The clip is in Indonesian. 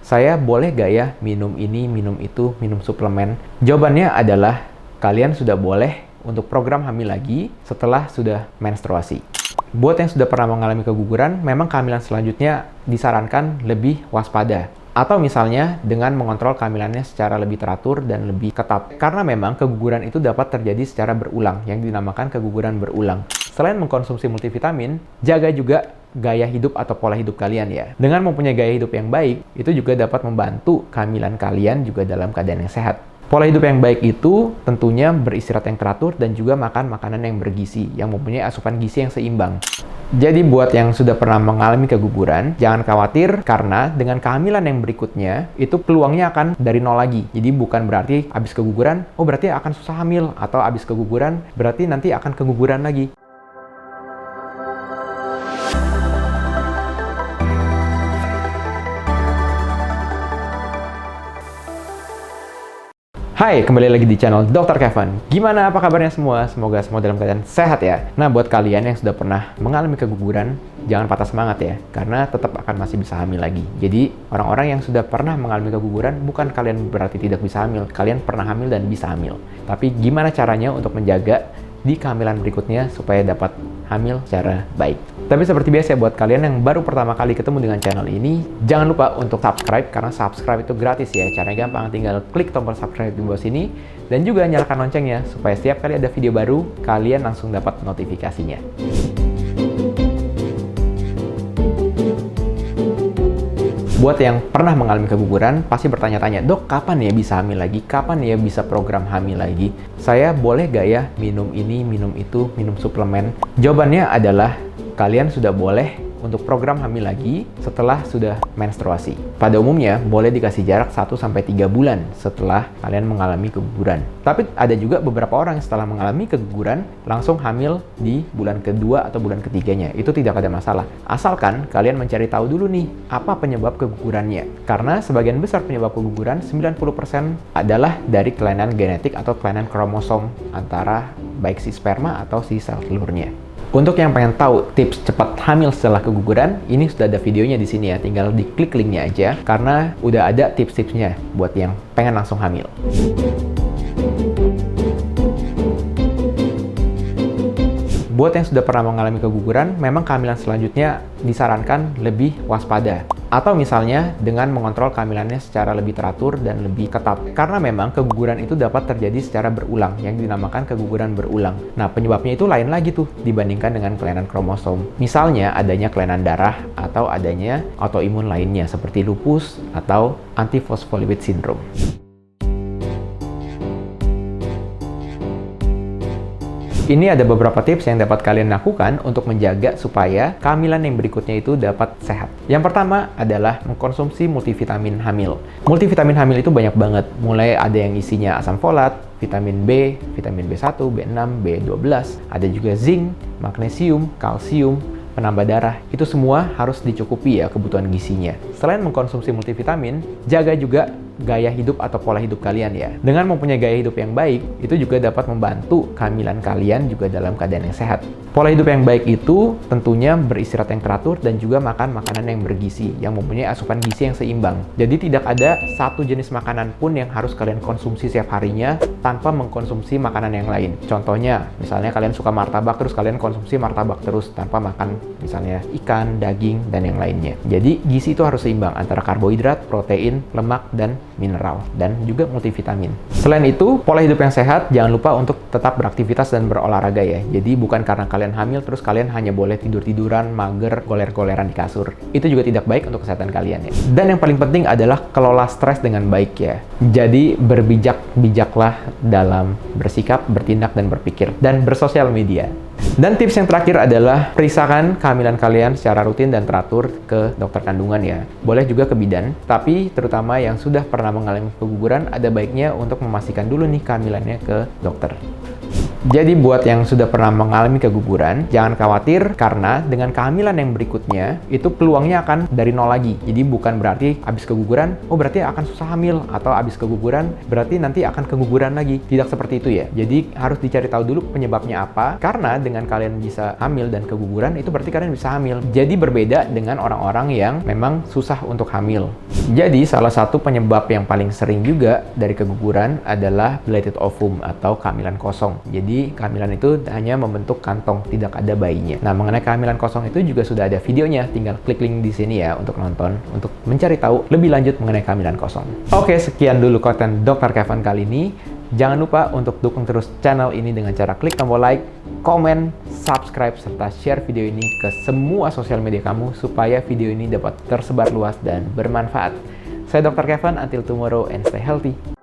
Saya boleh gak ya minum ini, minum itu, minum suplemen? Jawabannya adalah kalian sudah boleh untuk program hamil lagi setelah sudah menstruasi. Buat yang sudah pernah mengalami keguguran, memang kehamilan selanjutnya disarankan lebih waspada. Atau misalnya dengan mengontrol kehamilannya secara lebih teratur dan lebih ketat. Karena memang keguguran itu dapat terjadi secara berulang, yang dinamakan keguguran berulang. Selain mengkonsumsi multivitamin, jaga juga gaya hidup atau pola hidup kalian ya. Dengan mempunyai gaya hidup yang baik, itu juga dapat membantu kehamilan kalian juga dalam keadaan yang sehat. Pola hidup yang baik itu tentunya beristirahat yang teratur dan juga makan makanan yang bergizi, yang mempunyai asupan gizi yang seimbang. Jadi buat yang sudah pernah mengalami keguguran, jangan khawatir karena dengan kehamilan yang berikutnya, itu peluangnya akan dari nol lagi. Jadi bukan berarti habis keguguran, oh berarti akan susah hamil, atau habis keguguran, berarti nanti akan keguguran lagi. Hai, kembali lagi di channel Dr. Kevin. Gimana, apa kabarnya semua? Semoga semua dalam keadaan sehat ya. Nah, buat kalian yang sudah pernah mengalami keguguran, jangan patah semangat ya, karena tetap akan masih bisa hamil lagi. Jadi, orang-orang yang sudah pernah mengalami keguguran, bukan kalian berarti tidak bisa hamil. Kalian pernah hamil dan bisa hamil. Tapi gimana caranya untuk menjaga di kehamilan berikutnya supaya dapat hamil secara baik. Tapi seperti biasa buat kalian yang baru pertama kali ketemu dengan channel ini, jangan lupa untuk subscribe karena subscribe itu gratis ya. Caranya gampang, tinggal klik tombol subscribe di bawah sini dan juga nyalakan loncengnya supaya setiap kali ada video baru, kalian langsung dapat notifikasinya. Buat yang pernah mengalami keguguran, pasti bertanya-tanya, dok, kapan ya bisa hamil lagi? Kapan ya bisa program hamil lagi? Saya boleh gak ya minum ini, minum itu, minum suplemen? Jawabannya adalah kalian sudah boleh untuk program hamil lagi setelah sudah menstruasi. Pada umumnya, boleh dikasih jarak 1-3 bulan setelah kalian mengalami keguguran. Tapi ada juga beberapa orang yang setelah mengalami keguguran langsung hamil di bulan kedua atau bulan ketiganya. Itu tidak ada masalah. Asalkan kalian mencari tahu dulu nih, apa penyebab kegugurannya. Karena sebagian besar penyebab keguguran, 90% adalah dari kelainan genetik atau kelainan kromosom antara baik si sperma atau si sel telurnya. Untuk yang pengen tahu tips cepat hamil setelah keguguran, ini sudah ada videonya di sini ya, tinggal diklik linknya aja, karena udah ada tips-tipsnya buat yang pengen langsung hamil. Buat yang sudah pernah mengalami keguguran, memang kehamilan selanjutnya disarankan lebih waspada. Atau misalnya dengan mengontrol kehamilannya secara lebih teratur dan lebih ketat. Karena memang keguguran itu dapat terjadi secara berulang, yang dinamakan keguguran berulang. Nah, penyebabnya itu lain lagi tuh dibandingkan dengan kelainan kromosom. Misalnya adanya kelainan darah atau adanya autoimun lainnya seperti lupus atau antifosfolipid syndrome. Ini ada beberapa tips yang dapat kalian lakukan untuk menjaga supaya kehamilan yang berikutnya itu dapat sehat. Yang pertama adalah mengkonsumsi multivitamin hamil. Multivitamin hamil itu banyak banget, mulai ada yang isinya asam folat, vitamin B, vitamin B1, B6, B12, ada juga zinc, magnesium, kalsium, penambah darah. Itu semua harus dicukupi ya kebutuhan gizinya. Selain mengkonsumsi multivitamin, jaga juga gaya hidup atau pola hidup kalian ya. Dengan mempunyai gaya hidup yang baik, itu juga dapat membantu kehamilan kalian juga dalam keadaan yang sehat. Pola hidup yang baik itu tentunya beristirahat yang teratur dan juga makan makanan yang bergizi, yang mempunyai asupan gizi yang seimbang. Jadi tidak ada satu jenis makanan pun yang harus kalian konsumsi setiap harinya tanpa mengkonsumsi makanan yang lain. Contohnya, misalnya kalian suka martabak, terus kalian konsumsi martabak terus tanpa makan misalnya ikan, daging, dan yang lainnya. Jadi gizi itu harus seimbang antara karbohidrat, protein, lemak, dan mineral, dan juga multivitamin. Selain itu, pola hidup yang sehat, jangan lupa untuk tetap beraktivitas dan berolahraga ya. Jadi bukan karena kalian hamil, terus kalian hanya boleh tidur-tiduran, mager, goler-goleran di kasur. Itu juga tidak baik untuk kesehatan kalian ya. Dan yang paling penting adalah kelola stres dengan baik ya. Jadi berbijak-bijaklah dalam bersikap, bertindak, dan berpikir. Dan bersosial media. Dan tips yang terakhir adalah periksakan kehamilan kalian secara rutin dan teratur ke dokter kandungan ya. Boleh juga ke bidan, tapi terutama yang sudah pernah mengalami keguguran, ada baiknya untuk memastikan dulu nih kehamilannya ke dokter. Jadi buat yang sudah pernah mengalami keguguran, jangan khawatir karena dengan kehamilan yang berikutnya, itu peluangnya akan dari nol lagi. Jadi bukan berarti habis keguguran, oh berarti akan susah hamil, atau habis keguguran, berarti nanti akan keguguran lagi. Tidak seperti itu ya. Jadi harus dicari tahu dulu penyebabnya apa, karena dengan kalian bisa hamil dan keguguran, itu berarti kalian bisa hamil. Jadi berbeda dengan orang-orang yang memang susah untuk hamil. Jadi salah satu penyebab yang paling sering juga dari keguguran adalah belated ovum atau kehamilan kosong. Jadi kehamilan itu hanya membentuk kantong, tidak ada bayinya. Nah, mengenai kehamilan kosong itu juga sudah ada videonya, tinggal klik link di sini ya untuk nonton, untuk mencari tahu lebih lanjut mengenai kehamilan kosong. Oke, sekian dulu konten Dr. Kevin kali ini. Jangan lupa untuk dukung terus channel ini dengan cara klik tombol like, komen, subscribe, serta share video ini ke semua sosial media kamu supaya video ini dapat tersebar luas dan bermanfaat. Saya Dr. Kevin, until tomorrow and stay healthy.